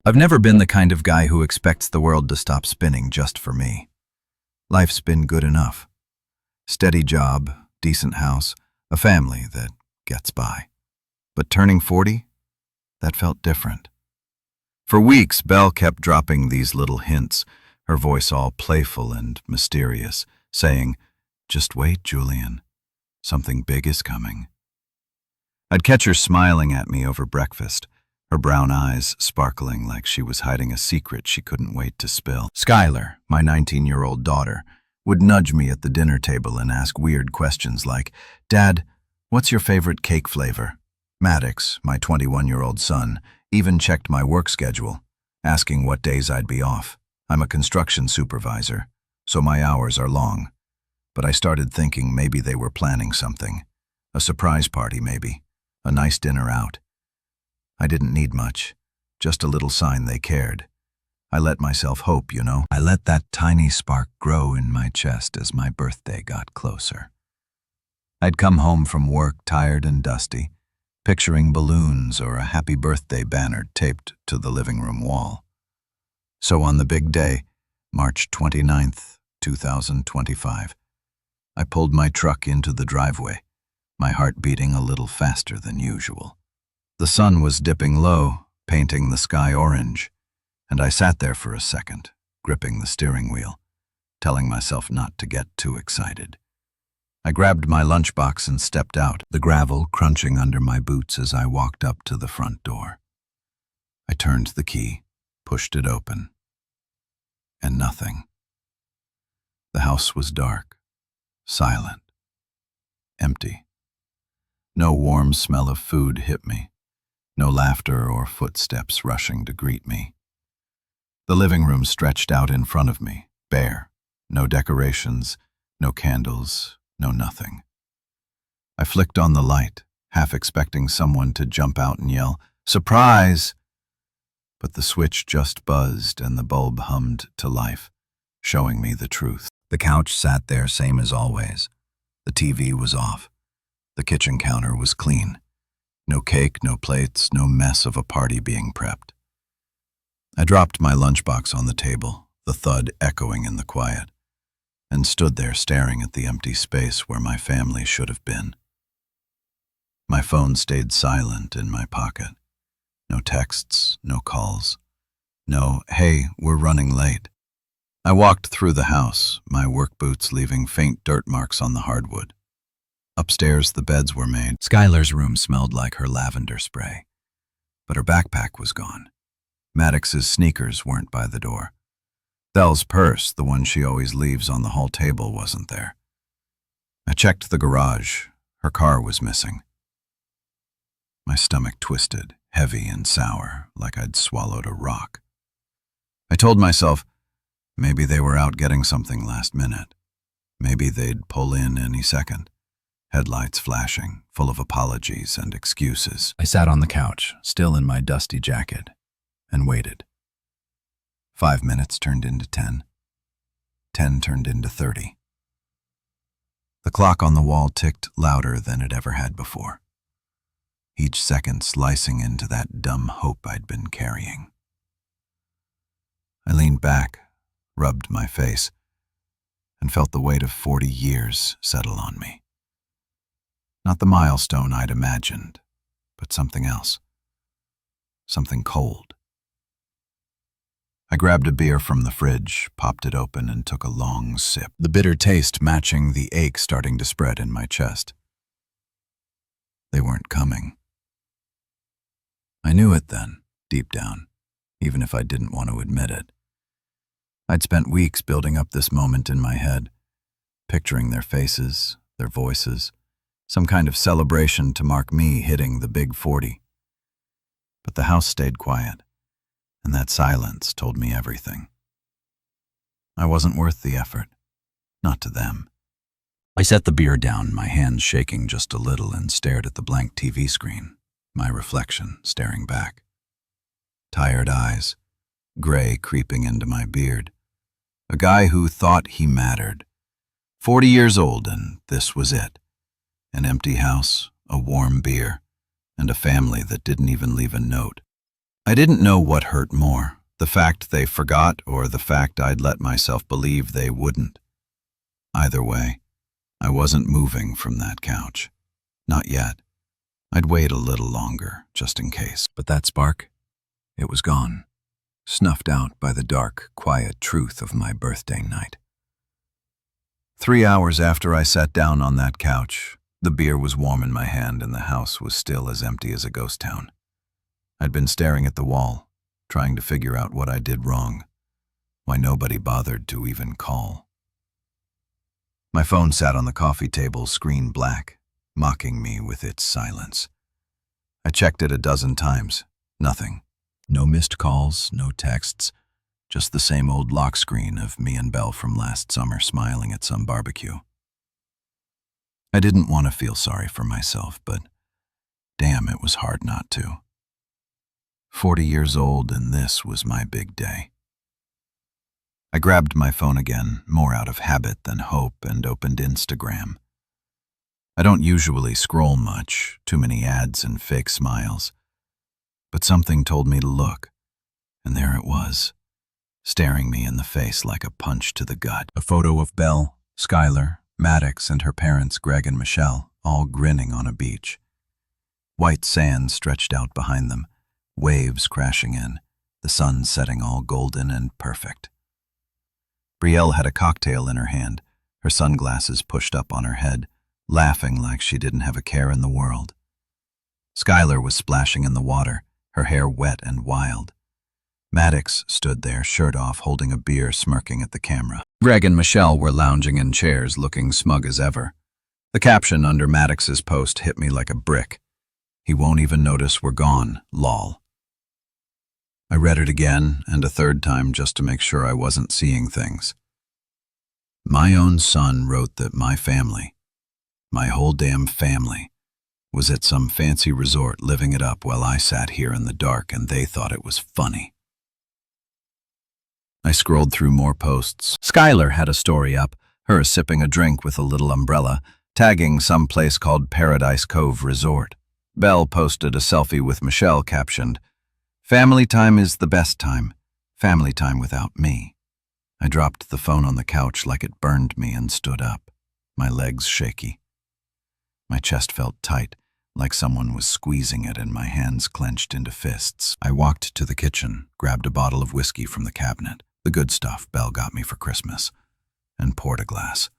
I've never been the kind of guy who expects the world to stop spinning just for me. Life's been good enough. Steady job, decent house, a family that gets by. But turning 40? That felt different. For weeks, Belle kept dropping these little hints, her voice all playful and mysterious, saying, "Just wait, Julian. Something big is coming." I'd catch her smiling at me over breakfast, her brown eyes sparkling like she was hiding a secret she couldn't wait to spill. Skylar, my 19-year-old daughter, would nudge me at the dinner table and ask weird questions like, "Dad, what's your favorite cake flavor?" Maddox, my 21-year-old son, even checked my work schedule, asking what days I'd be off. I'm a construction supervisor, so my hours are long. But I started thinking maybe they were planning something. A surprise party, maybe. A nice dinner out. I didn't need much, just a little sign they cared. I let myself hope, you know. I let that tiny spark grow in my chest as my birthday got closer. I'd come home from work tired and dusty, picturing balloons or a happy birthday banner taped to the living room wall. So on the big day, March 29th, 2025, I pulled my truck into the driveway, my heart beating a little faster than usual. The sun was dipping low, painting the sky orange, and I sat there for a second, gripping the steering wheel, telling myself not to get too excited. I grabbed my lunchbox and stepped out, the gravel crunching under my boots as I walked up to the front door. I turned the key, pushed it open, and nothing. The house was dark, silent, empty. No warm smell of food hit me, no laughter or footsteps rushing to greet me. The living room stretched out in front of me, bare, no decorations, no candles, no nothing. I flicked on the light, half expecting someone to jump out and yell, "Surprise!" But the switch just buzzed and the bulb hummed to life, showing me the truth. The couch sat there same as always. The TV was off. The kitchen counter was clean. No cake, no plates, no mess of a party being prepped. I dropped my lunchbox on the table, the thud echoing in the quiet, and stood there staring at the empty space where my family should have been. My phone stayed silent in my pocket. No texts, no calls. No, "Hey, we're running late." I walked through the house, my work boots leaving faint dirt marks on the hardwood. Upstairs, the beds were made. Skylar's room smelled like her lavender spray, but her backpack was gone. Maddox's sneakers weren't by the door. Belle's purse, the one she always leaves on the hall table, wasn't there. I checked the garage. Her car was missing. My stomach twisted, heavy and sour, like I'd swallowed a rock. I told myself, maybe they were out getting something last minute. Maybe they'd pull in any second. Headlights flashing, full of apologies and excuses. I sat on the couch, still in my dusty jacket, and waited. 5 minutes turned into 10. 10 turned into 30. The clock on the wall ticked louder than it ever had before, each second slicing into that dumb hope I'd been carrying. I leaned back, rubbed my face, and felt the weight of 40 years settle on me. Not the milestone I'd imagined, but something else. Something cold. I grabbed a beer from the fridge, popped it open, and took a long sip, the bitter taste matching the ache starting to spread in my chest. They weren't coming. I knew it then, deep down, even if I didn't want to admit it. I'd spent weeks building up this moment in my head, picturing their faces, their voices, some kind of celebration to mark me hitting the big 40. But the house stayed quiet, and that silence told me everything. I wasn't worth the effort, not to them. I set the beer down, my hands shaking just a little, and stared at the blank TV screen, my reflection staring back. Tired eyes, gray creeping into my beard. A guy who thought he mattered. 40 years old, and this was it. An empty house, a warm beer, and a family that didn't even leave a note. I didn't know what hurt more, the fact they forgot or the fact I'd let myself believe they wouldn't. Either way, I wasn't moving from that couch. Not yet. I'd wait a little longer, just in case. But that spark, it was gone, snuffed out by the dark, quiet truth of my birthday night. 3 hours after I sat down on that couch, the beer was warm in my hand and the house was still as empty as a ghost town. I'd been staring at the wall, trying to figure out what I did wrong, why nobody bothered to even call. My phone sat on the coffee table, screen black, mocking me with its silence. I checked it a dozen times. Nothing. No missed calls, no texts, just the same old lock screen of me and Belle from last summer smiling at some barbecue. I didn't want to feel sorry for myself, but damn, it was hard not to. 40 years old, and this was my big day. I grabbed my phone again, more out of habit than hope, and opened Instagram. I don't usually scroll much, too many ads and fake smiles. But something told me to look, and there it was, staring me in the face like a punch to the gut. A photo of Belle, Skylar, Maddox, and her parents, Greg and Michelle, all grinning on a beach. White sand stretched out behind them, waves crashing in, the sun setting all golden and perfect. Brielle had a cocktail in her hand, her sunglasses pushed up on her head, laughing like she didn't have a care in the world. Skylar was splashing in the water, her hair wet and wild. Maddox stood there, shirt off, holding a beer, smirking at the camera. Greg and Michelle were lounging in chairs, looking smug as ever. The caption under Maddox's post hit me like a brick. "He won't even notice we're gone, lol." I read it again and a third time just to make sure I wasn't seeing things. My own son wrote that my family, my whole damn family, was at some fancy resort living it up while I sat here in the dark and they thought it was funny. I scrolled through more posts. Skylar had a story up, her sipping a drink with a little umbrella, tagging some place called Paradise Cove Resort. Belle posted a selfie with Michelle captioned, "Family time is the best time. Family time without me." I dropped the phone on the couch like it burned me and stood up, my legs shaky. My chest felt tight, like someone was squeezing it and my hands clenched into fists. I walked to the kitchen, grabbed a bottle of whiskey from the cabinet, the good stuff Belle got me for Christmas, and poured a glass.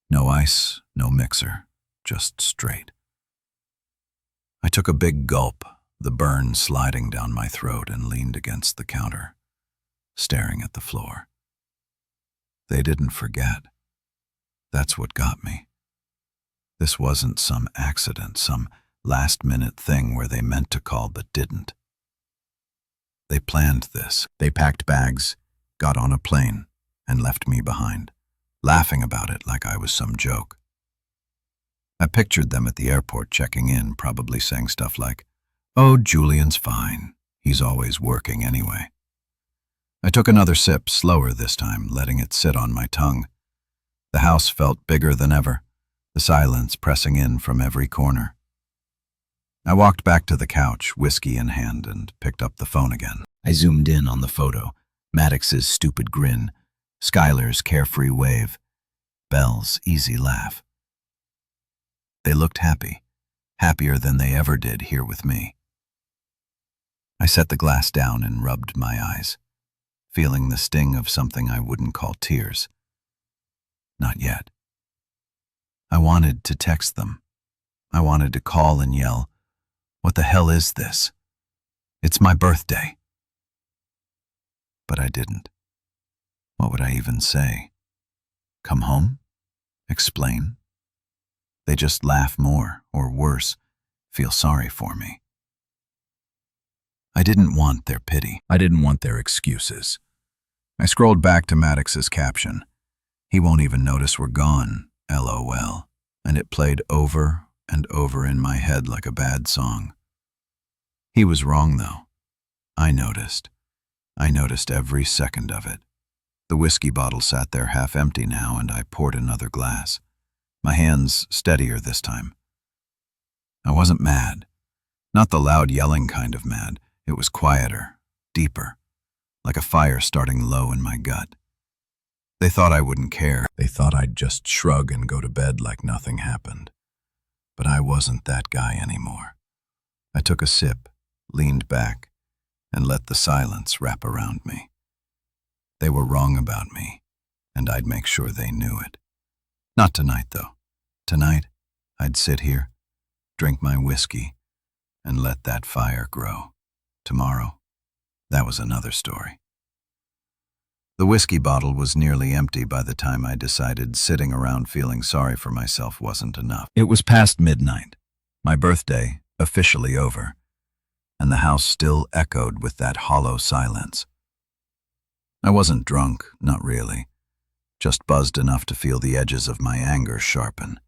No ice, no mixer, just straight. I took a big gulp, the burn sliding down my throat, and leaned against the counter, staring at the floor. They didn't forget. That's what got me. This wasn't some accident, some last-minute thing where they meant to call but didn't. They planned this. They packed bags, got on a plane, and left me behind, laughing about it like I was some joke. I pictured them at the airport checking in, probably saying stuff like, "Oh, Julian's fine. He's always working anyway." I took another sip, slower this time, letting it sit on my tongue. The house felt bigger than ever, the silence pressing in from every corner. I walked back to the couch, whiskey in hand, and picked up the phone again. I zoomed in on the photo, Maddox's stupid grin, Skylar's carefree wave, Belle's easy laugh. They looked happy, happier than they ever did here with me. I set the glass down and rubbed my eyes, feeling the sting of something I wouldn't call tears. Not yet. I wanted to text them. I wanted to call and yell, "What the hell is this? It's my birthday." But I didn't. What would I even say? Come home? Explain? They just laugh more, or worse, feel sorry for me. I didn't want their pity. I didn't want their excuses. I scrolled back to Maddox's caption. "He won't even notice we're gone, LOL," and it played over and over in my head like a bad song. He was wrong, though. I noticed. I noticed every second of it. The whiskey bottle sat there half empty now, and I poured another glass. My hands steadier this time. I wasn't mad. Not the loud yelling kind of mad. It was quieter, deeper, like a fire starting low in my gut. They thought I wouldn't care. They thought I'd just shrug and go to bed like nothing happened. But I wasn't that guy anymore. I took a sip, leaned back, and let the silence wrap around me. They were wrong about me, and I'd make sure they knew it. Not tonight, though. Tonight, I'd sit here, drink my whiskey, and let that fire grow. Tomorrow, that was another story. The whiskey bottle was nearly empty by the time I decided sitting around feeling sorry for myself wasn't enough. It was past midnight, my birthday officially over, and the house still echoed with that hollow silence. I wasn't drunk, not really, just buzzed enough to feel the edges of my anger sharpen.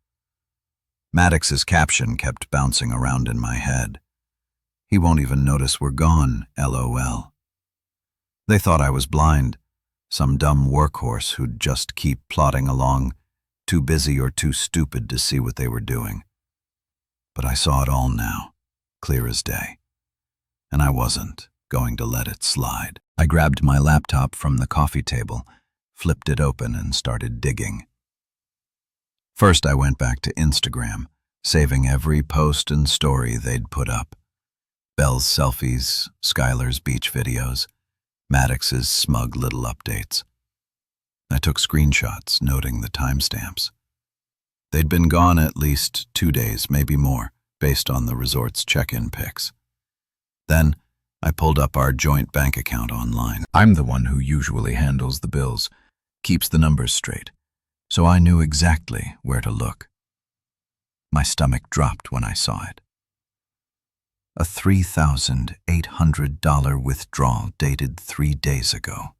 Maddox's caption kept bouncing around in my head. He won't even notice we're gone, LOL. They thought I was blind, some dumb workhorse who'd just keep plodding along, too busy or too stupid to see what they were doing. But I saw it all now, clear as day. And I wasn't going to let it slide. I grabbed my laptop from the coffee table, flipped it open, and started digging. First, I went back to Instagram, saving every post and story they'd put up. Belle's selfies, Skylar's beach videos, Maddox's smug little updates. I took screenshots, noting the timestamps. They'd been gone at least 2 days, maybe more, based on the resort's check-in pics. Then, I pulled up our joint bank account online. I'm the one who usually handles the bills, keeps the numbers straight, so I knew exactly where to look. My stomach dropped when I saw it. A $3,800 withdrawal dated 3 days ago.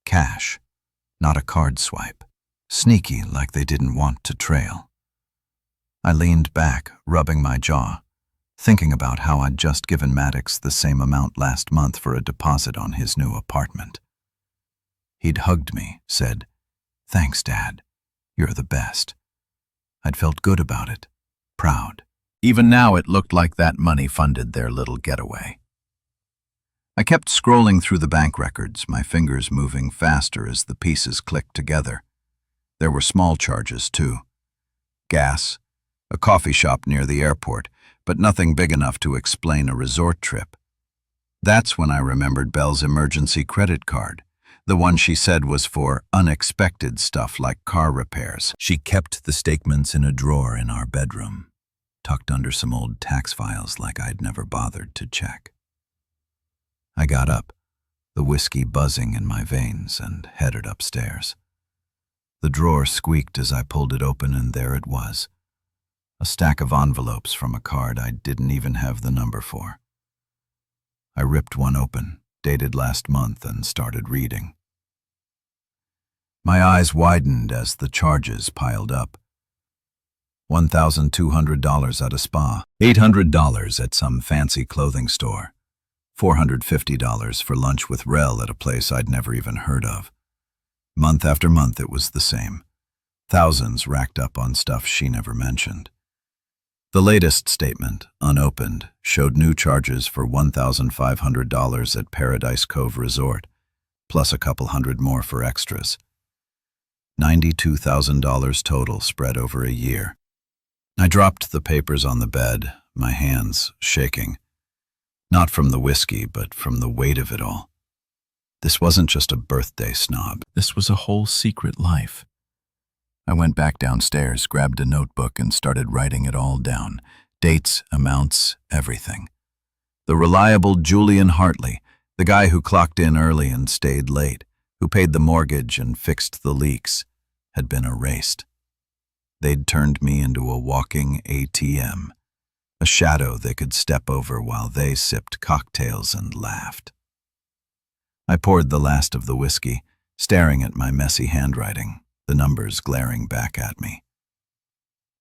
Cash, not a card swipe. Sneaky, like they didn't want to trail. I leaned back, rubbing my jaw, thinking about how I'd just given Maddox the same amount last month for a deposit on his new apartment. He'd hugged me, said, "Thanks, Dad. You're the best." I'd felt good about it, proud. Even now it looked like that money funded their little getaway. I kept scrolling through the bank records, my fingers moving faster as the pieces clicked together. There were small charges, too. Gas, a coffee shop near the airport, but nothing big enough to explain a resort trip. That's when I remembered Belle's emergency credit card, the one she said was for unexpected stuff like car repairs. She kept the statements in a drawer in our bedroom, tucked under some old tax files like I'd never bothered to check. I got up, the whiskey buzzing in my veins, and headed upstairs. The drawer squeaked as I pulled it open, and there it was. A stack of envelopes from a card I didn't even have the number for. I ripped one open, dated last month, and started reading. My eyes widened as the charges piled up. $1,200 at a spa, $800 at some fancy clothing store, $450 for lunch with Rel at a place I'd never even heard of. Month after month it was the same. Thousands racked up on stuff she never mentioned. The latest statement, unopened, showed new charges for $1,500 at Paradise Cove Resort, plus a couple hundred more for extras. $92,000 total spread over a year. I dropped the papers on the bed, my hands shaking. Not from the whiskey, but from the weight of it all. This wasn't just a birthday snob. This was a whole secret life. I went back downstairs, grabbed a notebook, and started writing it all down. Dates, amounts, everything. The reliable Julian Hartley, the guy who clocked in early and stayed late, who paid the mortgage and fixed the leaks, had been erased. They'd turned me into a walking ATM, a shadow they could step over while they sipped cocktails and laughed. I poured the last of the whiskey, staring at my messy handwriting, the numbers glaring back at me.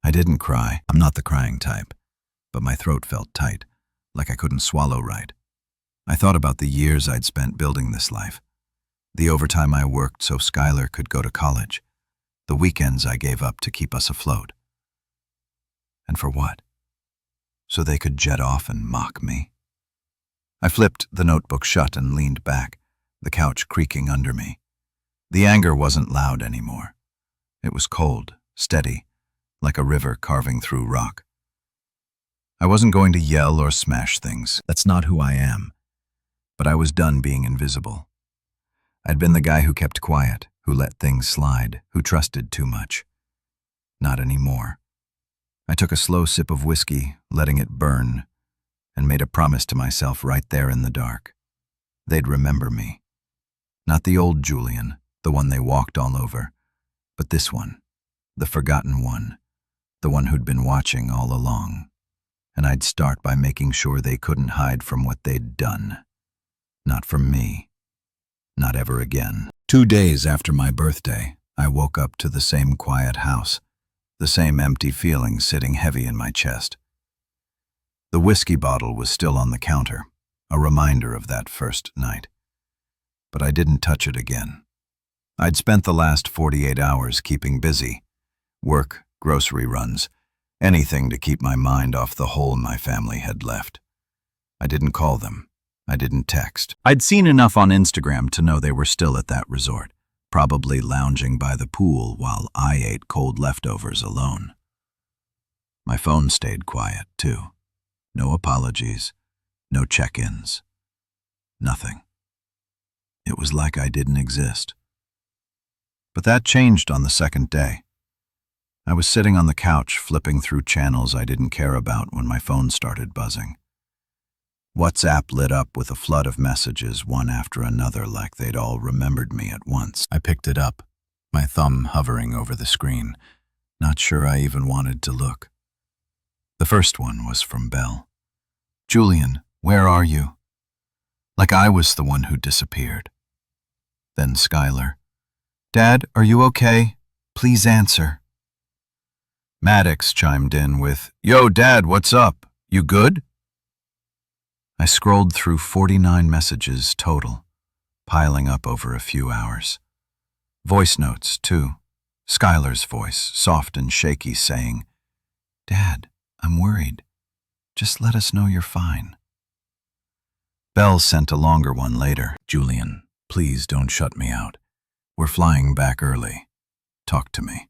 I didn't cry. I'm not the crying type, but my throat felt tight, like I couldn't swallow right. I thought about the years I'd spent building this life, the overtime I worked so Skylar could go to college, the weekends I gave up to keep us afloat. And for what? So they could jet off and mock me? I flipped the notebook shut and leaned back, the couch creaking under me. The anger wasn't loud anymore. It was cold, steady, like a river carving through rock. I wasn't going to yell or smash things. That's not who I am. But I was done being invisible. I'd been the guy who kept quiet, who let things slide, who trusted too much. Not anymore. I took a slow sip of whiskey, letting it burn, and made a promise to myself right there in the dark. They'd remember me. Not the old Julian, the one they walked all over, but this one, the forgotten one, the one who'd been watching all along. And I'd start by making sure they couldn't hide from what they'd done. Not from me. Not ever again. 2 days after my birthday, I woke up to the same quiet house, the same empty feeling sitting heavy in my chest. The whiskey bottle was still on the counter, a reminder of that first night. But I didn't touch it again. I'd spent the last 48 hours keeping busy. Work, grocery runs, anything to keep my mind off the hole my family had left. I didn't call them. I didn't text. I'd seen enough on Instagram to know they were still at that resort, probably lounging by the pool while I ate cold leftovers alone. My phone stayed quiet, too. No apologies, no check-ins. Nothing. It was like I didn't exist. But that changed on the second day. I was sitting on the couch flipping through channels I didn't care about when my phone started buzzing. WhatsApp lit up with a flood of messages, one after another, like they'd all remembered me at once. I picked it up, my thumb hovering over the screen, not sure I even wanted to look. The first one was from Belle. "Julian, where are you?" Like I was the one who disappeared. Then Skylar. "Dad, are you okay? Please answer." Maddox chimed in with, "Yo, Dad, what's up? You good?" I scrolled through 49 messages total, piling up over a few hours. Voice notes, too. Skylar's voice, soft and shaky, saying, "Dad, I'm worried. Just let us know you're fine." Belle sent a longer one later. "Julian, please don't shut me out. We're flying back early. Talk to me."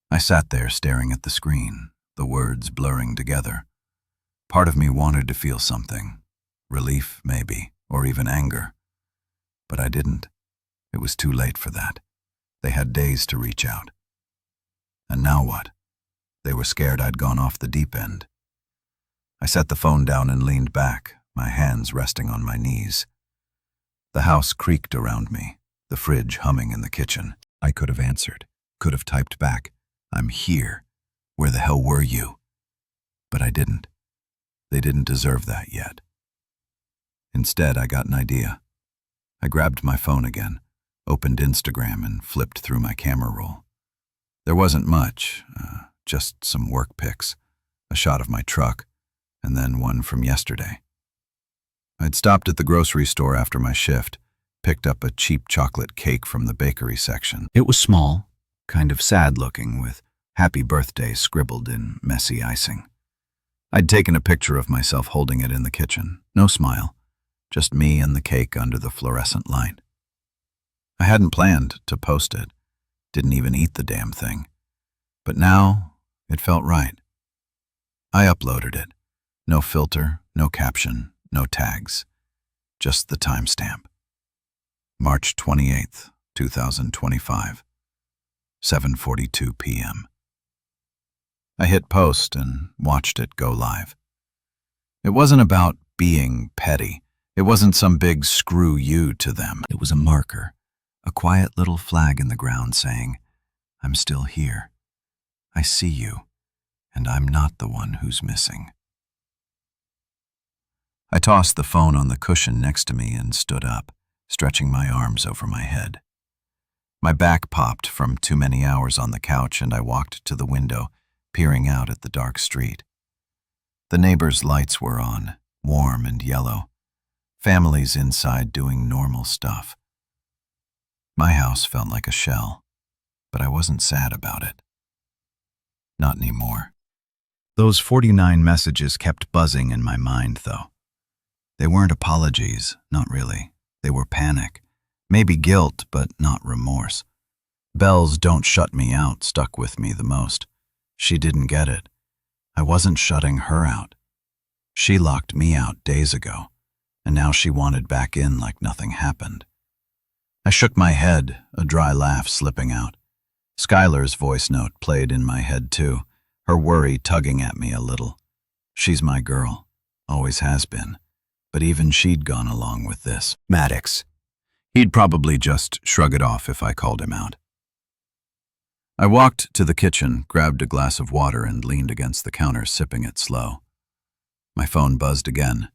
I sat there staring at the screen, the words blurring together. Part of me wanted to feel something. Relief, maybe, or even anger. But I didn't. It was too late for that. They had days to reach out. And now what? They were scared I'd gone off the deep end. I set the phone down and leaned back, my hands resting on my knees. The house creaked around me, the fridge humming in the kitchen. I could have answered, could have typed back, "I'm here. Where the hell were you?" But I didn't. They didn't deserve that yet. Instead, I got an idea. I grabbed my phone again, opened Instagram, and flipped through my camera roll. There wasn't much, just some work pics, a shot of my truck, and then one from yesterday. I'd stopped at the grocery store after my shift, picked up a cheap chocolate cake from the bakery section. It was small, kind of sad-looking, with "Happy Birthday" scribbled in messy icing. I'd taken a picture of myself holding it in the kitchen. No smile. Just me and the cake under the fluorescent light. I hadn't planned to post it, didn't even eat the damn thing. But now, it felt right. I uploaded it. No filter, no caption, no tags. Just the timestamp. March 28th, 2025, 7:42 p.m. I hit post and watched it go live. It wasn't about being petty. It wasn't some big screw you to them. It was a marker, a quiet little flag in the ground saying, "I'm still here. I see you, and I'm not the one who's missing." I tossed the phone on the cushion next to me and stood up, stretching my arms over my head. My back popped from too many hours on the couch, and I walked to the window, peering out at the dark street. The neighbors' lights were on, warm and yellow. Families inside doing normal stuff. My house felt like a shell, but I wasn't sad about it. Not anymore. Those 49 messages kept buzzing in my mind, though. They weren't apologies, not really. They were panic. Maybe guilt, but not remorse. Belle's "don't shut me out" stuck with me the most. She didn't get it. I wasn't shutting her out. She locked me out days ago, and now she wanted back in like nothing happened. I shook my head, a dry laugh slipping out. Skylar's voice note played in my head too, her worry tugging at me a little. She's my girl, always has been, but even she'd gone along with this. Maddox. He'd probably just shrug it off if I called him out. I walked to the kitchen, grabbed a glass of water, and leaned against the counter, sipping it slow. My phone buzzed again.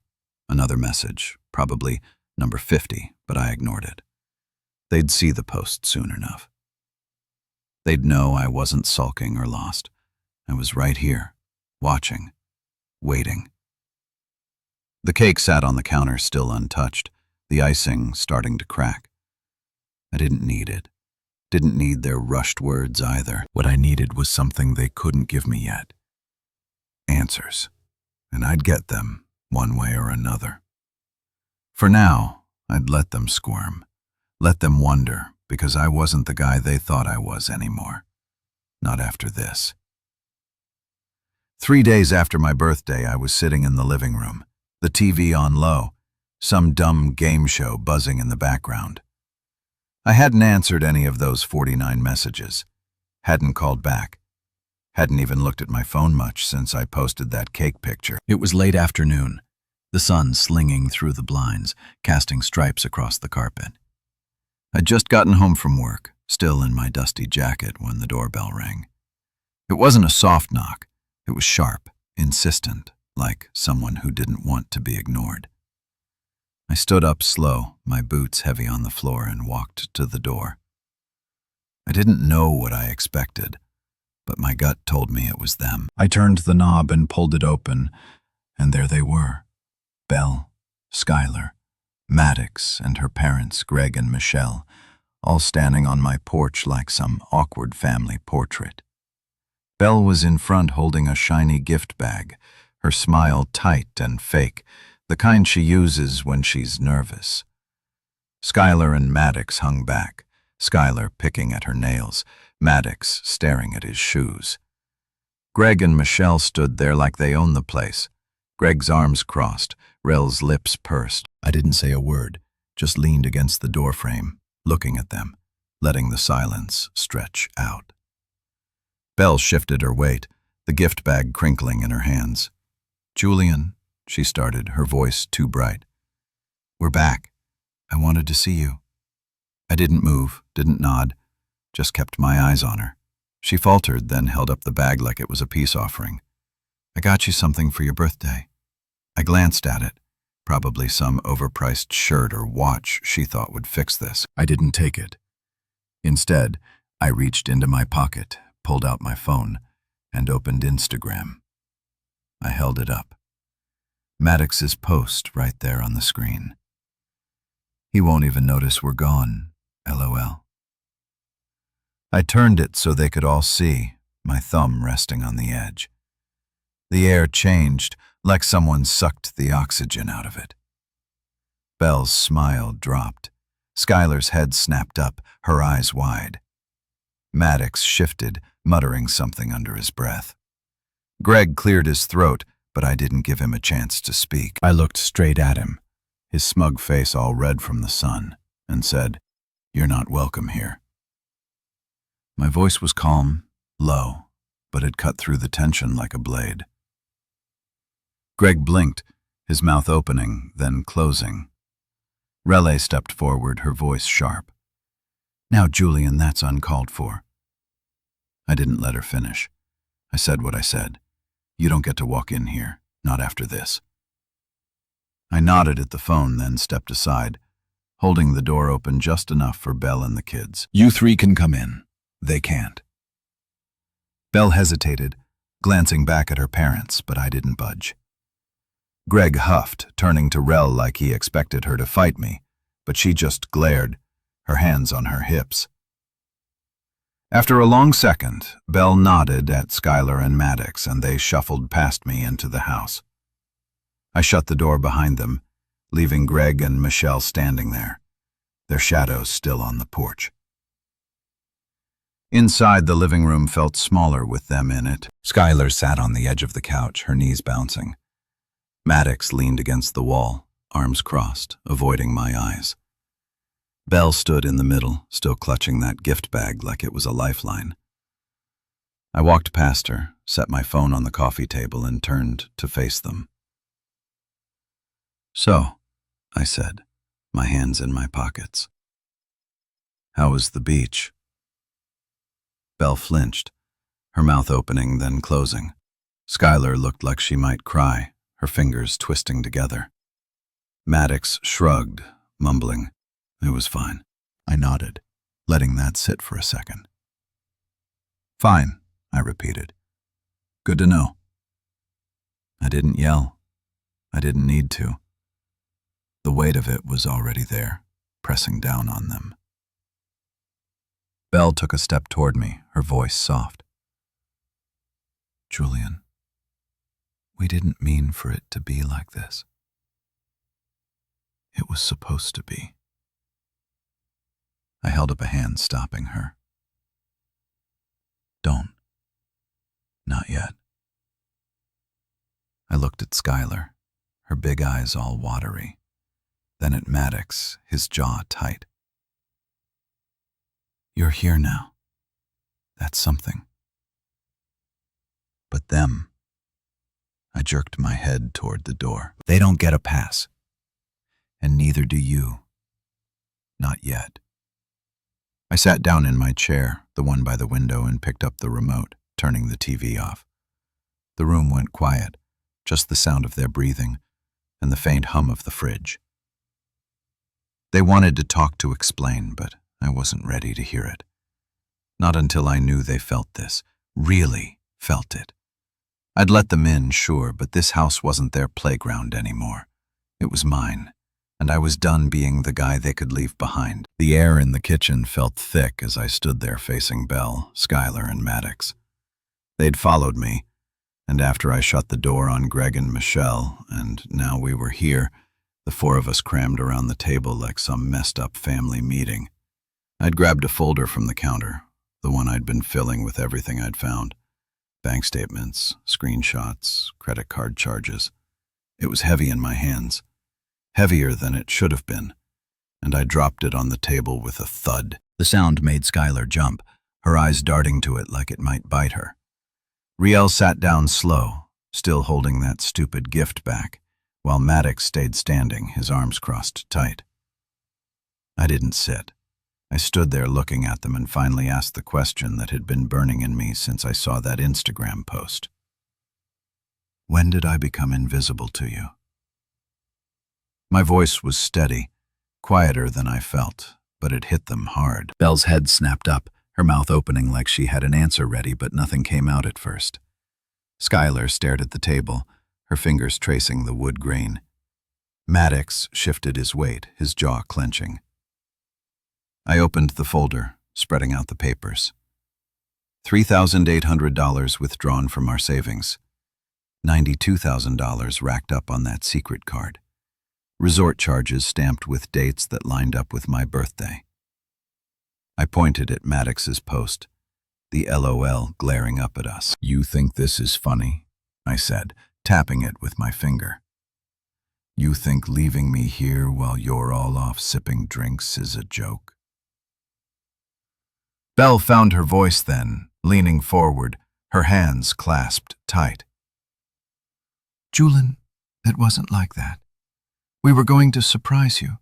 Another message, probably number 50, but I ignored it. They'd see the post soon enough. They'd know I wasn't sulking or lost. I was right here, watching, waiting. The cake sat on the counter still untouched, the icing starting to crack. I didn't need it. Didn't need their rushed words either. What I needed was something they couldn't give me yet. Answers. And I'd get them, one way or another. For now, I'd let them squirm. Let them wonder, because I wasn't the guy they thought I was anymore. Not after this. 3 days after my birthday, I was sitting in the living room, the TV on low, some dumb game show buzzing in the background. I hadn't answered any of those 49 messages, hadn't called back, hadn't even looked at my phone much since I posted that cake picture. It was late afternoon, the sun slinging through the blinds, casting stripes across the carpet. I'd just gotten home from work, still in my dusty jacket, when the doorbell rang. It wasn't a soft knock, it was sharp, insistent, like someone who didn't want to be ignored. I stood up slow, my boots heavy on the floor, and walked to the door. I didn't know what I expected, but my gut told me it was them. I turned the knob and pulled it open, and there they were. Belle, Skylar, Maddox, and her parents, Greg and Michelle, all standing on my porch like some awkward family portrait. Belle was in front holding a shiny gift bag, her smile tight and fake, the kind she uses when she's nervous. Skylar and Maddox hung back, Skylar picking at her nails, Maddox staring at his shoes. Greg and Michelle stood there like they owned the place. Greg's arms crossed, Rel's lips pursed. I didn't say a word, just leaned against the doorframe, looking at them, letting the silence stretch out. Belle shifted her weight, the gift bag crinkling in her hands. "Julian," she started, her voice too bright. "We're back. I wanted to see you." I didn't move, didn't nod, just kept my eyes on her. She faltered, then held up the bag like it was a peace offering. "I got you something for your birthday." I glanced at it, probably some overpriced shirt or watch she thought would fix this. I didn't take it. Instead, I reached into my pocket, pulled out my phone, and opened Instagram. I held it up. Maddox's post right there on the screen. "He won't even notice we're gone, LOL. I turned it so they could all see, my thumb resting on the edge. The air changed, like someone sucked the oxygen out of it. Belle's smile dropped. Skylar's head snapped up, her eyes wide. Maddox shifted, muttering something under his breath. Greg cleared his throat, but I didn't give him a chance to speak. I looked straight at him, his smug face all red from the sun, and said, "You're not welcome here." My voice was calm, low, but it cut through the tension like a blade. Greg blinked, his mouth opening, then closing. Rele stepped forward, her voice sharp. "Now, Julian, that's uncalled for." I didn't let her finish. I said what I said. "You don't get to walk in here, not after this." I nodded at the phone, then stepped aside, holding the door open just enough for Belle and the kids. "You three can come in. They can't." Belle hesitated, glancing back at her parents, but I didn't budge. Greg huffed, turning to Rel like he expected her to fight me, but she just glared, her hands on her hips. After a long second, Belle nodded at Skylar and Maddox, and they shuffled past me into the house. I shut the door behind them, leaving Greg and Michelle standing there, their shadows still on the porch. Inside, the living room felt smaller with them in it. Skylar sat on the edge of the couch, her knees bouncing. Maddox leaned against the wall, arms crossed, avoiding my eyes. Belle stood in the middle, still clutching that gift bag like it was a lifeline. I walked past her, set my phone on the coffee table, and turned to face them. "So," I said, my hands in my pockets. "How was the beach?" Belle flinched, her mouth opening then closing. Skylar looked like she might cry, her fingers twisting together. Maddox shrugged, mumbling, "It was fine." I nodded, letting that sit for a second. "Fine," I repeated. "Good to know." I didn't yell. I didn't need to. The weight of it was already there, pressing down on them. Belle took a step toward me, her voice soft. "Julian, we didn't mean for it to be like this. It was supposed to be." I held up a hand, stopping her. "Don't. Not yet." I looked at Skylar, her big eyes all watery, then at Maddox, his jaw tight. "You're here now. That's something. But them," I jerked my head toward the door, "they don't get a pass. And neither do you. Not yet." I sat down in my chair, the one by the window, and picked up the remote, turning the TV off. The room went quiet, just the sound of their breathing and the faint hum of the fridge. They wanted to talk, to explain, but I wasn't ready to hear it. Not until I knew they felt this, really felt it. I'd let them in, sure, but this house wasn't their playground anymore. It was mine, and I was done being the guy they could leave behind. The air in the kitchen felt thick as I stood there facing Belle, Skylar, and Maddox. They'd followed me, and after I shut the door on Greg and Michelle, and now we were here, the four of us crammed around the table like some messed-up family meeting. I'd grabbed a folder from the counter, the one I'd been filling with everything I'd found. Bank statements, screenshots, credit card charges. It was heavy in my hands, heavier than it should have been, and I dropped it on the table with a thud. The sound made Skylar jump, her eyes darting to it like it might bite her. Riel sat down slow, still holding that stupid gift back, while Maddox stayed standing, his arms crossed tight. I didn't sit. I stood there looking at them and finally asked the question that had been burning in me since I saw that Instagram post. "When did I become invisible to you?" My voice was steady, quieter than I felt, but it hit them hard. Belle's head snapped up, her mouth opening like she had an answer ready, but nothing came out at first. Skylar stared at the table, her fingers tracing the wood grain. Maddox shifted his weight, his jaw clenching. I opened the folder, spreading out the papers. $3,800 withdrawn from our savings. $92,000 racked up on that secret card. Resort charges stamped with dates that lined up with my birthday. I pointed at Maddox's post, the LOL glaring up at us. "You think this is funny?" I said, tapping it with my finger. "You think leaving me here while you're all off sipping drinks is a joke?" Belle found her voice then, leaning forward, her hands clasped tight. "Julian, it wasn't like that. We were going to surprise you,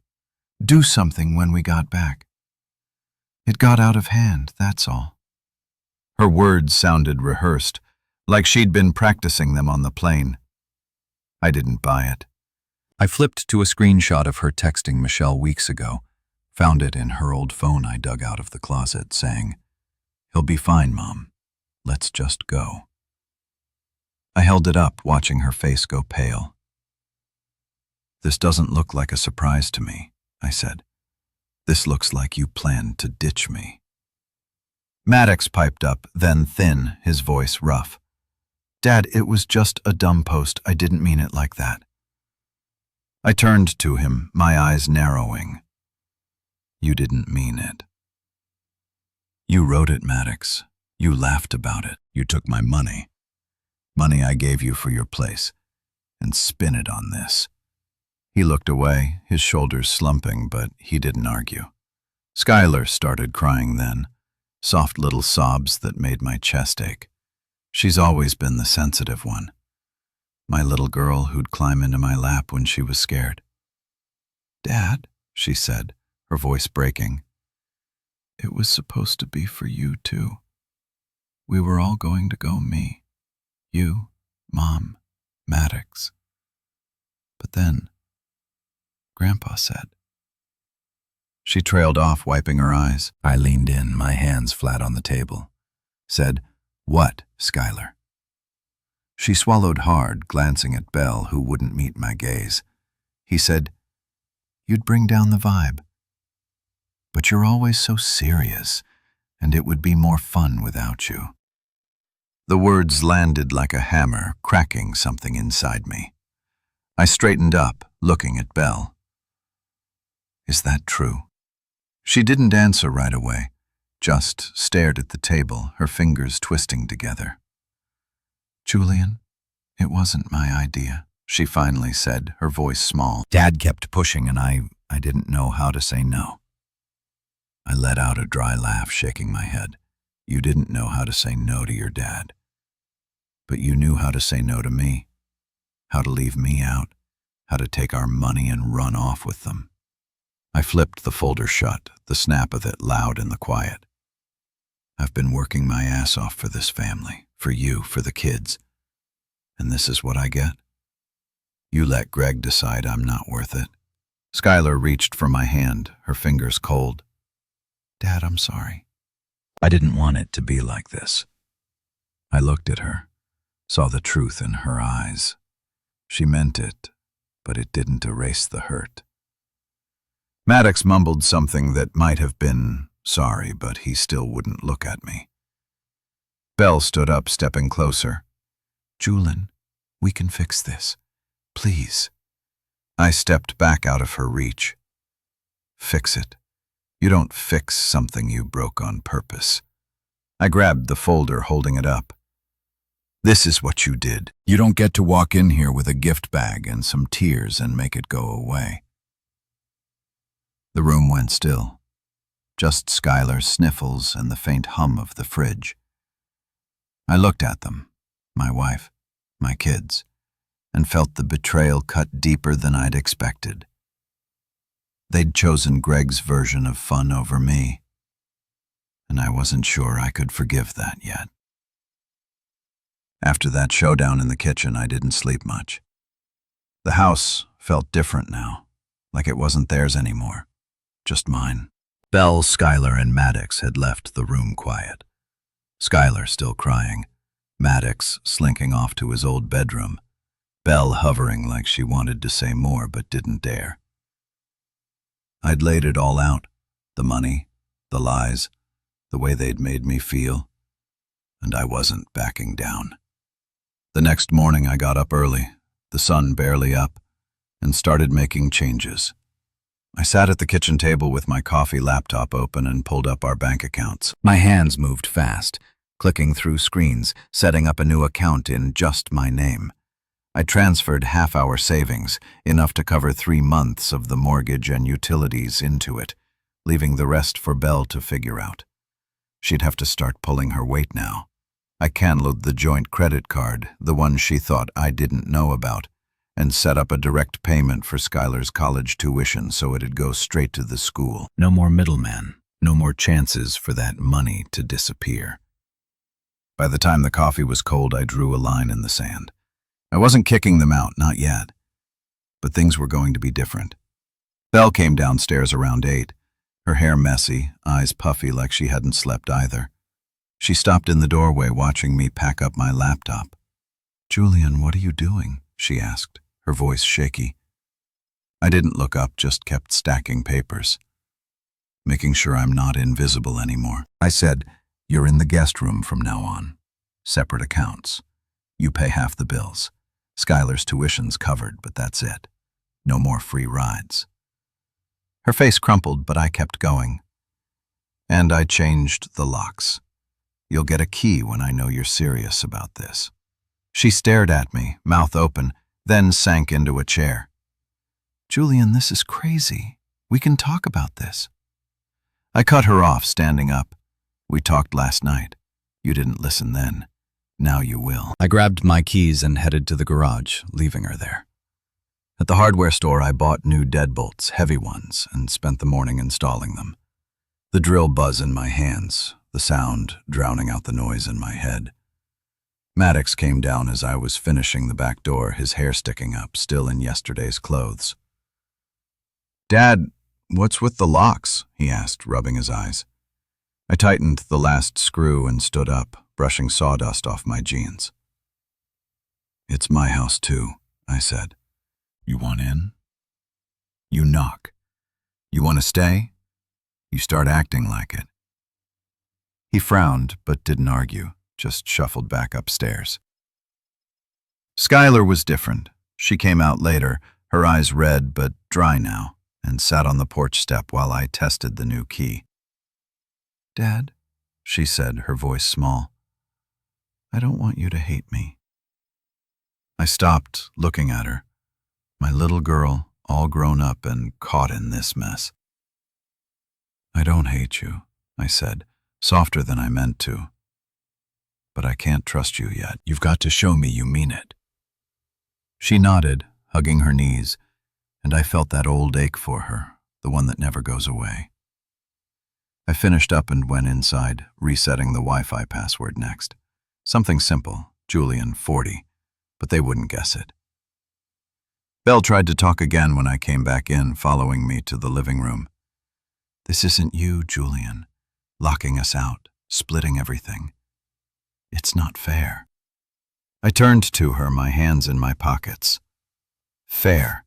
do something when we got back. It got out of hand, that's all." Her words sounded rehearsed, like she'd been practicing them on the plane. I didn't buy it. I flipped to a screenshot of her texting Michelle weeks ago, found it in her old phone I dug out of the closet, saying, "He'll be fine, Mom. Let's just go." I held it up, watching her face go pale. "This doesn't look like a surprise to me," I said. "This looks like you planned to ditch me." Maddox piped up, then thin, his voice rough. "Dad, it was just a dumb post. I didn't mean it like that." I turned to him, my eyes narrowing. You didn't mean it. You wrote it, Maddox. You laughed about it. You took my money. Money I gave you for your place, and spin it on this. He looked away, his shoulders slumping, but he didn't argue. Skylar started crying then, soft little sobs that made my chest ache. She's always been the sensitive one. My little girl who'd climb into my lap when she was scared. Dad, she said, her voice breaking. It was supposed to be for you, too. We were all going to go, me, you, Mom, Maddox. But then, Grandpa said. She trailed off, wiping her eyes. I leaned in, my hands flat on the table. Said, What, Skylar? She swallowed hard, glancing at Belle, who wouldn't meet my gaze. He said, You'd bring down the vibe. But you're always so serious, and it would be more fun without you. The words landed like a hammer, cracking something inside me. I straightened up, looking at Belle. Is that true? She didn't answer right away, just stared at the table, her fingers twisting together. Julian, it wasn't my idea, she finally said, her voice small. Dad kept pushing, and I didn't know how to say no. I let out a dry laugh, shaking my head. You didn't know how to say no to your dad. But you knew how to say no to me, how to leave me out, how to take our money and run off with them. I flipped the folder shut, the snap of it loud in the quiet. I've been working my ass off for this family, for you, for the kids. And this is what I get? You let Greg decide I'm not worth it. Skylar reached for my hand, her fingers cold. Dad, I'm sorry. I didn't want it to be like this. I looked at her, saw the truth in her eyes. She meant it, but it didn't erase the hurt. Maddox mumbled something that might have been sorry, but he still wouldn't look at me. Belle stood up, stepping closer. Julian, we can fix this. Please. I stepped back out of her reach. Fix it. You don't fix something you broke on purpose. I grabbed the folder, holding it up. This is what you did. You don't get to walk in here with a gift bag and some tears and make it go away. The room went still. Just Skylar's sniffles and the faint hum of the fridge. I looked at them, my wife, my kids, and felt the betrayal cut deeper than I'd expected. They'd chosen Greg's version of fun over me, and I wasn't sure I could forgive that yet. After that showdown in the kitchen, I didn't sleep much. The house felt different now, like it wasn't theirs anymore, just mine. Belle, Skylar, and Maddox had left the room quiet. Skylar still crying, Maddox slinking off to his old bedroom, Belle hovering like she wanted to say more but didn't dare. I'd laid it all out, the money, the lies, the way they'd made me feel, and I wasn't backing down. The next morning I got up early, the sun barely up, and started making changes. I sat at the kitchen table with my coffee laptop open and pulled up our bank accounts. My hands moved fast, clicking through screens, setting up a new account in just my name. I transferred half our savings, enough to cover 3 months of the mortgage and utilities, into it, leaving the rest for Belle to figure out. She'd have to start pulling her weight now. I canceled the joint credit card, the one she thought I didn't know about, and set up a direct payment for Skylar's college tuition so it'd go straight to the school. No more middleman, no more chances for that money to disappear. By the time the coffee was cold, I drew a line in the sand. I wasn't kicking them out, not yet. But things were going to be different. Belle came downstairs around 8, her hair messy, eyes puffy like she hadn't slept either. She stopped in the doorway watching me pack up my laptop. Julian, what are you doing? She asked, her voice shaky. I didn't look up, just kept stacking papers, making sure I'm not invisible anymore. I said, you're in the guest room from now on. Separate accounts. You pay half the bills. Skylar's tuition's covered, but that's it. No more free rides. Her face crumpled, but I kept going. And I changed the locks. You'll get a key when I know you're serious about this. She stared at me, mouth open, then sank into a chair. Julian, this is crazy. We can talk about this. I cut her off, standing up. We talked last night. You didn't listen then. Now you will. I grabbed my keys and headed to the garage, leaving her there. At the hardware store, I bought new deadbolts, heavy ones, and spent the morning installing them. The drill buzz in my hands, the sound drowning out the noise in my head. Maddox came down as I was finishing the back door, his hair sticking up, still in yesterday's clothes. Dad, what's with the locks? He asked, rubbing his eyes. I tightened the last screw and stood up, brushing sawdust off my jeans. It's my house too, I said. You want in? You knock. You want to stay? You start acting like it. He frowned, but didn't argue, just shuffled back upstairs. Skylar was different. She came out later, her eyes red but dry now, and sat on the porch step while I tested the new key. Dad, she said, her voice small, I don't want you to hate me. I stopped, looking at her. My little girl, all grown up and caught in this mess. I don't hate you, I said, softer than I meant to. But I can't trust you yet. You've got to show me you mean it. She nodded, hugging her knees, and I felt that old ache for her, the one that never goes away. I finished up and went inside, resetting the Wi-Fi password next. Something simple, Julian, 40, but they wouldn't guess it. Belle tried to talk again when I came back in, following me to the living room. This isn't you, Julian, locking us out, splitting everything. It's not fair. I turned to her, my hands in my pockets. Fair.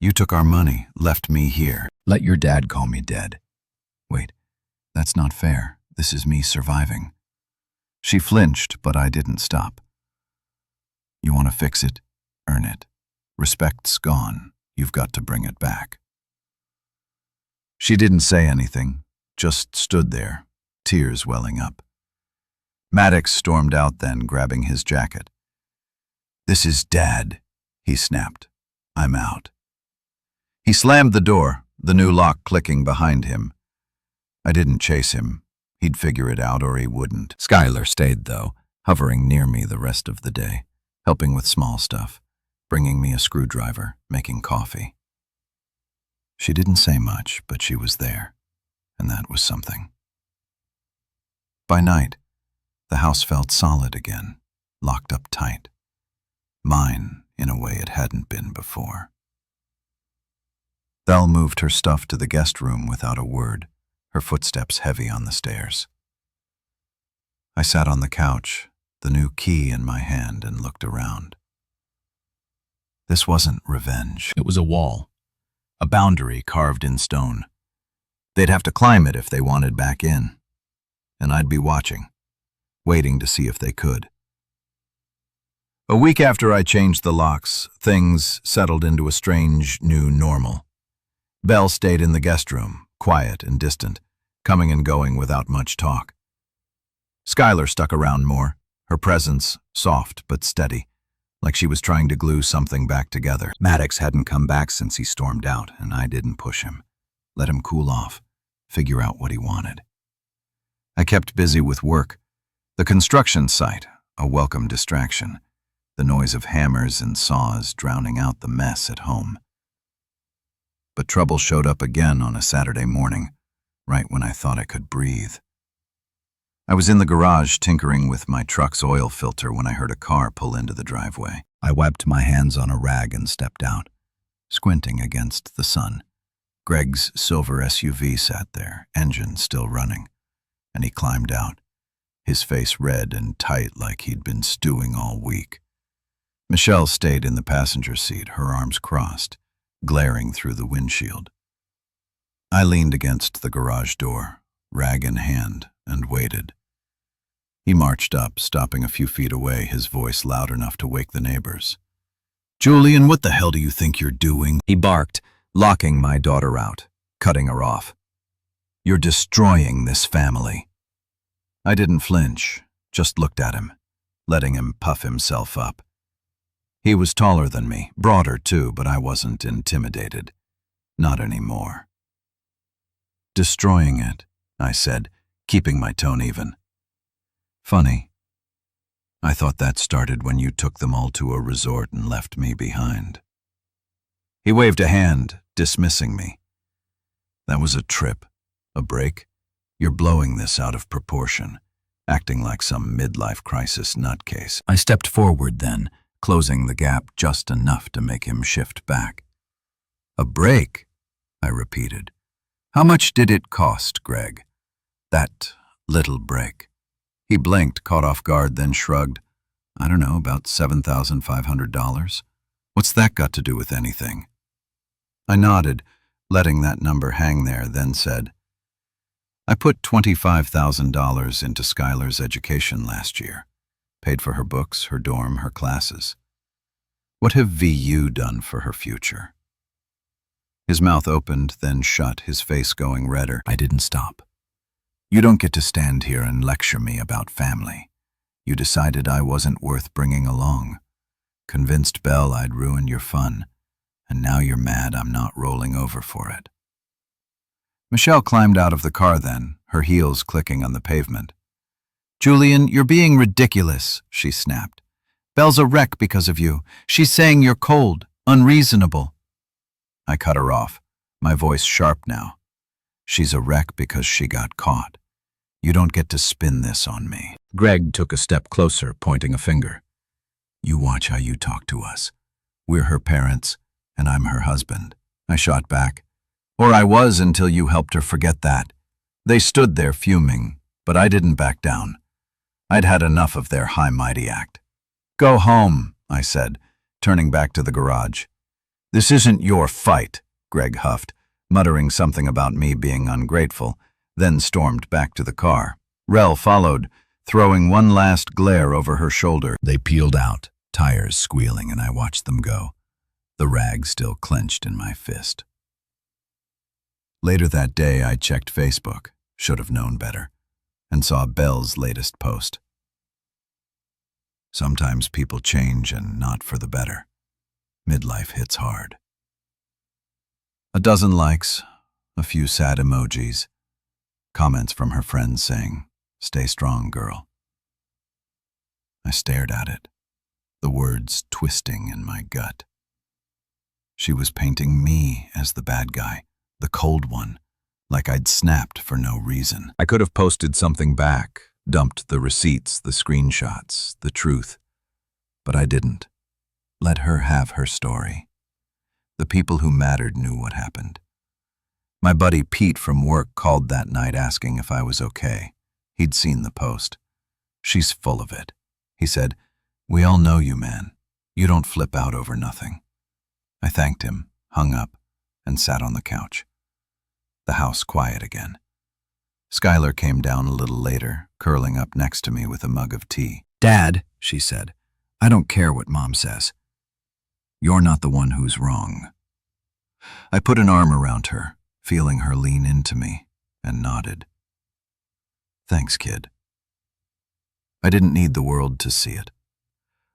You took our money, left me here. Let your dad call me dead. Wait, that's not fair. This is me surviving. She flinched, but I didn't stop. You want to fix it? Earn it. Respect's gone. You've got to bring it back. She didn't say anything, just stood there, tears welling up. Maddox stormed out then, grabbing his jacket. This is Dad, he snapped. I'm out. He slammed the door, the new lock clicking behind him. I didn't chase him. He'd figure it out or he wouldn't. Skylar stayed, though, hovering near me the rest of the day, helping with small stuff, bringing me a screwdriver, making coffee. She didn't say much, but she was there, and that was something. By night, the house felt solid again, locked up tight. Mine, in a way it hadn't been before. Belle moved her stuff to the guest room without a word, her footsteps heavy on the stairs. I sat on the couch, the new key in my hand, and looked around. This wasn't revenge. It was a wall, a boundary carved in stone. They'd have to climb it if they wanted back in, and I'd be watching, waiting to see if they could. A week after I changed the locks, things settled into a strange new normal. Belle stayed in the guest room, quiet and distant, coming and going without much talk. Skylar stuck around more, her presence soft but steady, like she was trying to glue something back together. Maddox hadn't come back since he stormed out, and I didn't push him. Let him cool off, figure out what he wanted. I kept busy with work. The construction site, a welcome distraction, the noise of hammers and saws drowning out the mess at home. But trouble showed up again on a Saturday morning, right when I thought I could breathe. I was in the garage tinkering with my truck's oil filter when I heard a car pull into the driveway. I wiped my hands on a rag and stepped out, squinting against the sun. Greg's silver SUV sat there, engine still running, and he climbed out, his face red and tight like he'd been stewing all week. Michelle stayed in the passenger seat, her arms crossed, glaring through the windshield. I leaned against the garage door, rag in hand, and waited. He marched up, stopping a few feet away, his voice loud enough to wake the neighbors. "Julian, what the hell do you think you're doing?" he barked, locking my daughter out, cutting her off. "You're destroying this family." I didn't flinch, just looked at him, letting him puff himself up. He was taller than me, broader too, but I wasn't intimidated. Not anymore. "Destroying it," I said, keeping my tone even. "Funny. I thought that started when you took them all to a resort and left me behind." He waved a hand, dismissing me. "That was a trip, a break. You're blowing this out of proportion, acting like some midlife crisis nutcase." I stepped forward then, closing the gap just enough to make him shift back. "A break?" I repeated. "How much did it cost, Greg? That little break?" He blinked, caught off guard, then shrugged. "I don't know, about $7,500. What's that got to do with anything?" I nodded, letting that number hang there, then said, "I put $25,000 into Skylar's education last year. Paid for her books, her dorm, her classes. What have VU done for her future?" His mouth opened, then shut, his face going redder. I didn't stop. "You don't get to stand here and lecture me about family. You decided I wasn't worth bringing along. Convinced Belle I'd ruined your fun, and now you're mad I'm not rolling over for it." Michelle climbed out of the car then, her heels clicking on the pavement. "Julian, you're being ridiculous," she snapped. "Belle's a wreck because of you. She's saying you're cold, unreasonable." I cut her off, my voice sharp now. "She's a wreck because she got caught. You don't get to spin this on me." Greg took a step closer, pointing a finger. "You watch how you talk to us. We're her parents, and I'm her husband." I shot back. "Or I was until you helped her forget that." They stood there fuming, but I didn't back down. I'd had enough of their high-mighty act. "Go home," I said, turning back to the garage. "This isn't your fight," Greg huffed, muttering something about me being ungrateful, then stormed back to the car. Rel followed, throwing one last glare over her shoulder. They peeled out, tires squealing, and I watched them go, the rag still clenched in my fist. Later that day, I checked Facebook, should have known better, and saw Belle's latest post. "Sometimes people change and not for the better. Midlife hits hard." A dozen likes, a few sad emojis, comments from her friends saying, "Stay strong, girl." I stared at it, the words twisting in my gut. She was painting me as the bad guy, the cold one, like I'd snapped for no reason. I could have posted something back, dumped the receipts, the screenshots, the truth, but I didn't. Let her have her story. The people who mattered knew what happened. My buddy Pete from work called that night asking if I was okay. He'd seen the post. "She's full of it," he said. "We all know you, man. You don't flip out over nothing." I thanked him, hung up, and sat on the couch. The house quiet again. Skylar came down a little later, curling up next to me with a mug of tea. "Dad," she said, "I don't care what Mom says. You're not the one who's wrong." I put an arm around her, feeling her lean into me, and nodded. "Thanks, kid." I didn't need the world to see it.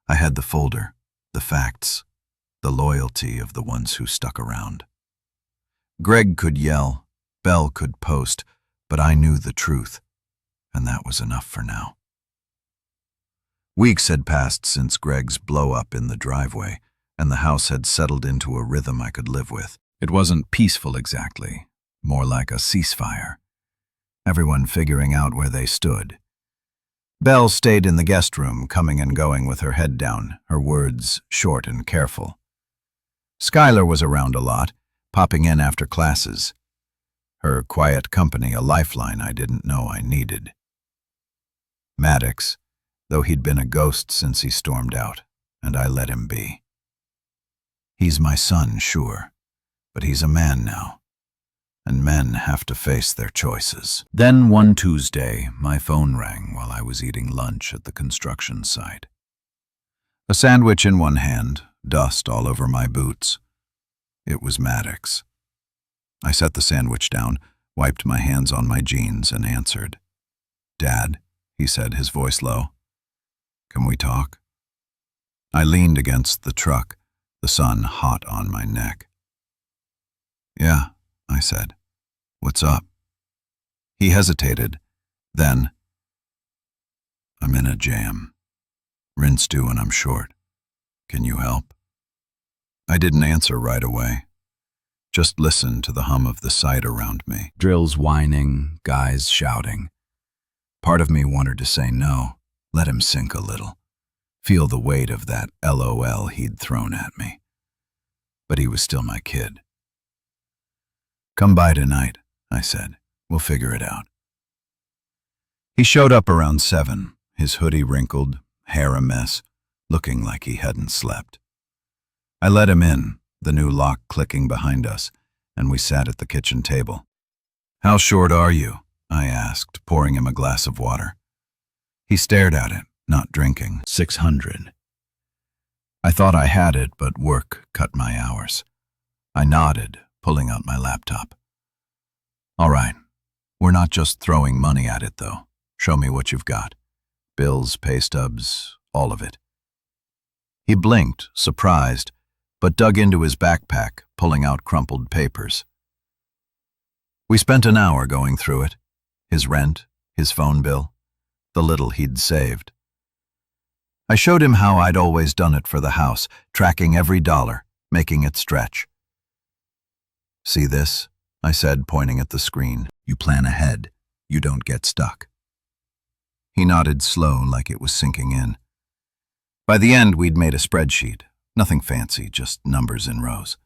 I had the folder, the facts, the loyalty of the ones who stuck around. Greg could yell, Belle could post, but I knew the truth, and that was enough for now. Weeks had passed since Greg's blow-up in the driveway, and the house had settled into a rhythm I could live with. It wasn't peaceful exactly, more like a ceasefire. Everyone figuring out where they stood. Belle stayed in the guest room, coming and going with her head down, her words short and careful. Skylar was around a lot, popping in after classes. Her quiet company a lifeline I didn't know I needed. Maddox, though he'd been a ghost since he stormed out, and I let him be. He's my son, sure, but he's a man now, and men have to face their choices. Then one Tuesday, my phone rang while I was eating lunch at the construction site. A sandwich in one hand, dust all over my boots. It was Maddox. I set the sandwich down, wiped my hands on my jeans, and answered. "Dad," he said, his voice low. "Can we talk?" I leaned against the truck, the sun hot on my neck. "Yeah," I said. "What's up?" He hesitated. Then, "I'm in a jam. Rinse due and I'm short. Can you help?" I didn't answer right away. Just listened to the hum of the site around me. Drills whining, guys shouting. Part of me wanted to say no, let him sink a little. Feel the weight of that LOL he'd thrown at me. But he was still my kid. "Come by tonight," I said. "We'll figure it out." He showed up around 7, his hoodie wrinkled, hair a mess, looking like he hadn't slept. I let him in, the new lock clicking behind us, and we sat at the kitchen table. "How short are you?" I asked, pouring him a glass of water. He stared at it, not drinking. 600. I thought I had it, but work cut my hours. I nodded, pulling out my laptop. "All right. We're not just throwing money at it, though. Show me what you've got. Bills, pay stubs, all of it." He blinked, surprised, but dug into his backpack, pulling out crumpled papers. We spent an hour going through it. His rent, his phone bill, the little he'd saved. I showed him how I'd always done it for the house, tracking every dollar, making it stretch. "See this?" I said, pointing at the screen. "You plan ahead. You don't get stuck." He nodded slow, like it was sinking in. By the end, we'd made a spreadsheet. Nothing fancy, just numbers in rows.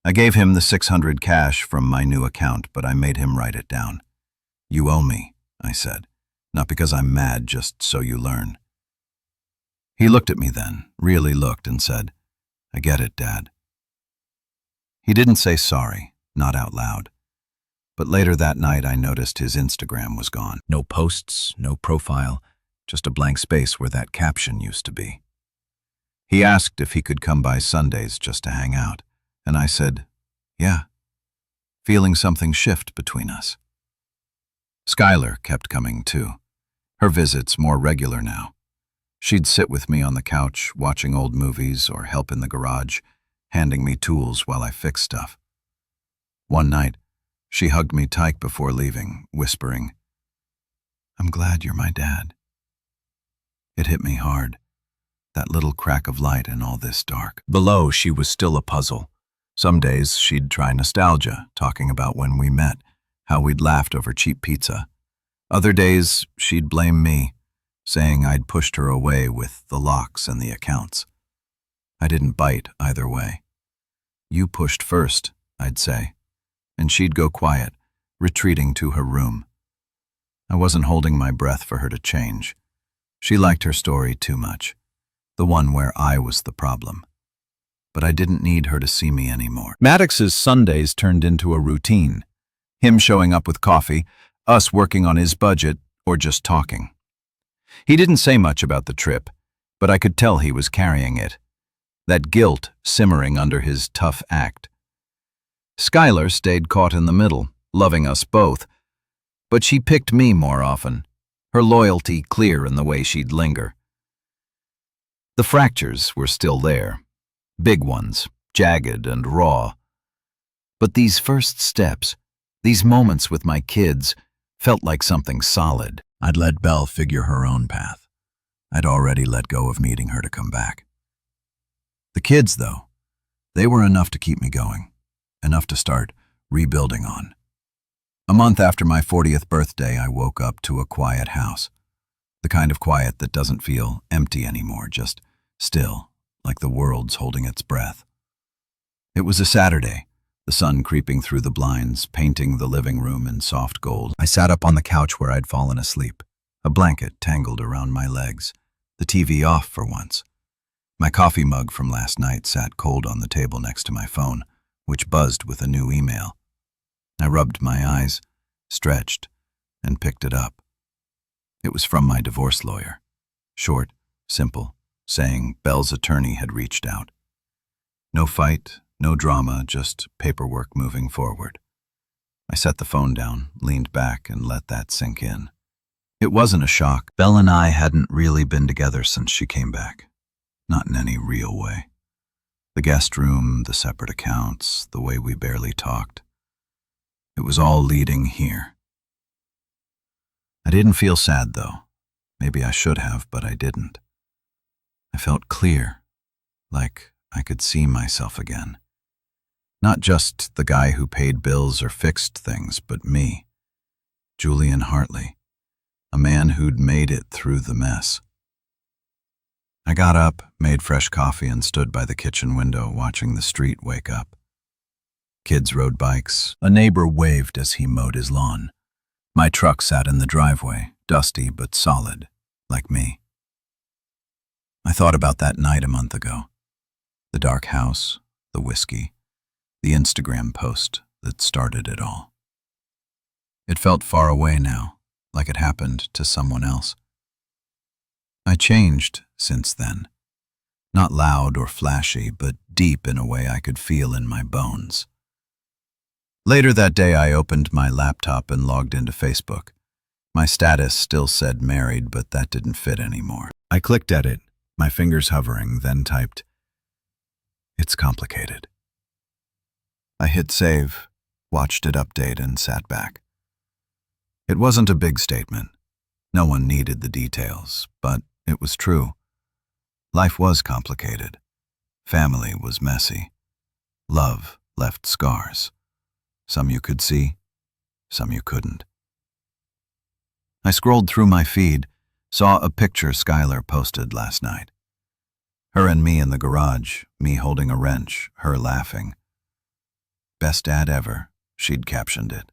I gave him the 600 cash from my new account, but I made him write it down. "You owe me," I said. "Not because I'm mad, just so you learn." He looked at me then, really looked, and said, "I get it, Dad." He didn't say sorry, not out loud. But later that night, I noticed his Instagram was gone. No posts, no profile, just a blank space where that caption used to be. He asked if he could come by Sundays just to hang out, and I said, "Yeah," feeling something shift between us. Skylar kept coming too, her visits more regular now. She'd sit with me on the couch, watching old movies or help in the garage, handing me tools while I fixed stuff. One night, she hugged me tight before leaving, whispering, "I'm glad you're my dad." It hit me hard, that little crack of light in all this dark. Below, she was still a puzzle. Some days, she'd try nostalgia, talking about when we met, how we'd laughed over cheap pizza. Other days, she'd blame me, saying I'd pushed her away with the locks and the accounts. I didn't bite either way. "You pushed first," I'd say, and she'd go quiet, retreating to her room. I wasn't holding my breath for her to change. She liked her story too much, the one where I was the problem. But I didn't need her to see me anymore. Maddox's Sundays turned into a routine. Him showing up with coffee, us working on his budget, or just talking. He didn't say much about the trip, but I could tell he was carrying it. That guilt simmering under his tough act. Skylar stayed caught in the middle, loving us both, but she picked me more often, her loyalty clear in the way she'd linger. The fractures were still there, big ones, jagged and raw. But these first steps, these moments with my kids, felt like something solid. I'd let Belle figure her own path. I'd already let go of needing her to come back. The kids, though, they were enough to keep me going, enough to start rebuilding on. A month after my 40th birthday, I woke up to a quiet house. The kind of quiet that doesn't feel empty anymore, just still, like the world's holding its breath. It was a Saturday, the sun creeping through the blinds, painting the living room in soft gold. I sat up on the couch where I'd fallen asleep, a blanket tangled around my legs, the TV off for once. My coffee mug from last night sat cold on the table next to my phone, which buzzed with a new email. I rubbed my eyes, stretched, and picked it up. It was from my divorce lawyer. Short, simple, saying Belle's attorney had reached out. No fight, no drama, just paperwork moving forward. I set the phone down, leaned back, and let that sink in. It wasn't a shock. Belle and I hadn't really been together since she came back. Not in any real way. The guest room, the separate accounts, the way we barely talked. It was all leading here. I didn't feel sad, though. Maybe I should have, but I didn't. I felt clear, like I could see myself again. Not just the guy who paid bills or fixed things, but me, Julian Hartley, a man who'd made it through the mess. I got up, made fresh coffee, and stood by the kitchen window watching the street wake up. Kids rode bikes. A neighbor waved as he mowed his lawn. My truck sat in the driveway, dusty but solid, like me. I thought about that night a month ago. The dark house, the whiskey, the Instagram post that started it all. It felt far away now, like it happened to someone else. I changed since then. Not loud or flashy, but deep in a way I could feel in my bones. Later that day, I opened my laptop and logged into Facebook. My status still said married, but that didn't fit anymore. I clicked edit, my fingers hovering, then typed, "It's complicated." I hit save, watched it update, and sat back. It wasn't a big statement. No one needed the details, but it was true. Life was complicated. Family was messy. Love left scars. Some you could see, some you couldn't. I scrolled through my feed, saw a picture Skylar posted last night. Her and me in the garage, me holding a wrench, her laughing. "Best dad ever," she'd captioned it.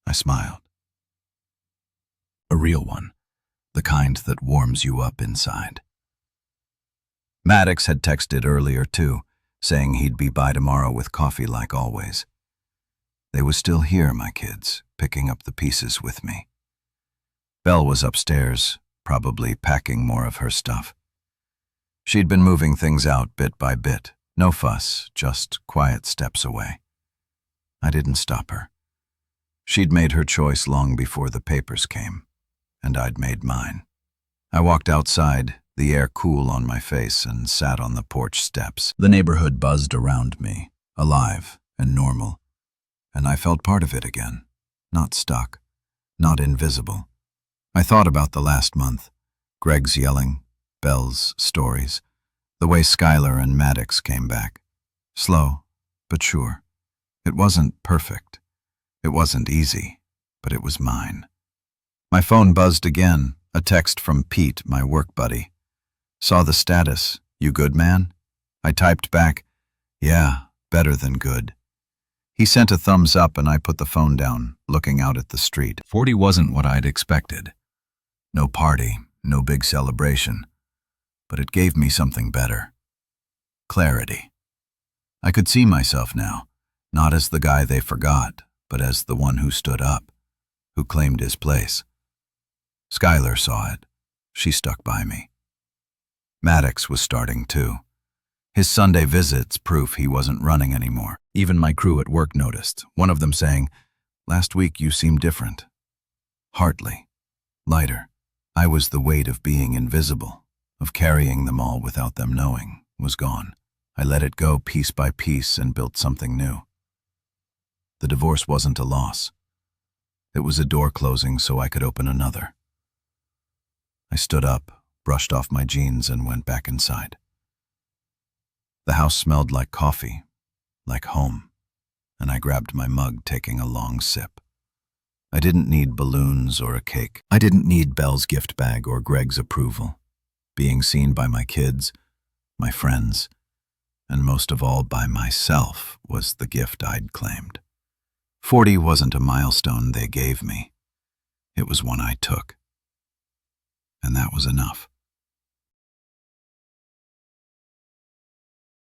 I smiled. A real one, the kind that warms you up inside. Maddox had texted earlier too, saying he'd be by tomorrow with coffee like always. They were still here, my kids, picking up the pieces with me. Belle was upstairs, probably packing more of her stuff. She'd been moving things out bit by bit, no fuss, just quiet steps away. I didn't stop her. She'd made her choice long before the papers came, and I'd made mine. I walked outside, the air cool on my face, and sat on the porch steps. The neighborhood buzzed around me, alive and normal, and I felt part of it again, not stuck, not invisible. I thought about the last month, Greg's yelling, Belle's stories, the way Skylar and Maddox came back. Slow, but sure. It wasn't perfect. It wasn't easy, but it was mine. My phone buzzed again, a text from Pete, my work buddy. Saw the status, "You good, man?" I typed back, "Yeah, better than good." He sent a thumbs up and I put the phone down, looking out at the street. 40 wasn't what I'd expected. No party, no big celebration. But it gave me something better. Clarity. I could see myself now, not as the guy they forgot, but as the one who stood up, who claimed his place. Skylar saw it. She stuck by me. Maddox was starting too. His Sunday visits proof he wasn't running anymore. Even my crew at work noticed, one of them saying, "Last week you seemed different." Hartley. Lighter. I was the weight of being invisible, of carrying them all without them knowing, was gone. I let it go piece by piece and built something new. The divorce wasn't a loss. It was a door closing so I could open another. I stood up, brushed off my jeans, and went back inside. The house smelled like coffee, like home, and I grabbed my mug, taking a long sip. I didn't need balloons or a cake. I didn't need Belle's gift bag or Greg's approval. Being seen by my kids, my friends, and most of all by myself was the gift I'd claimed. 40 wasn't a milestone they gave me. It was one I took. And that was enough.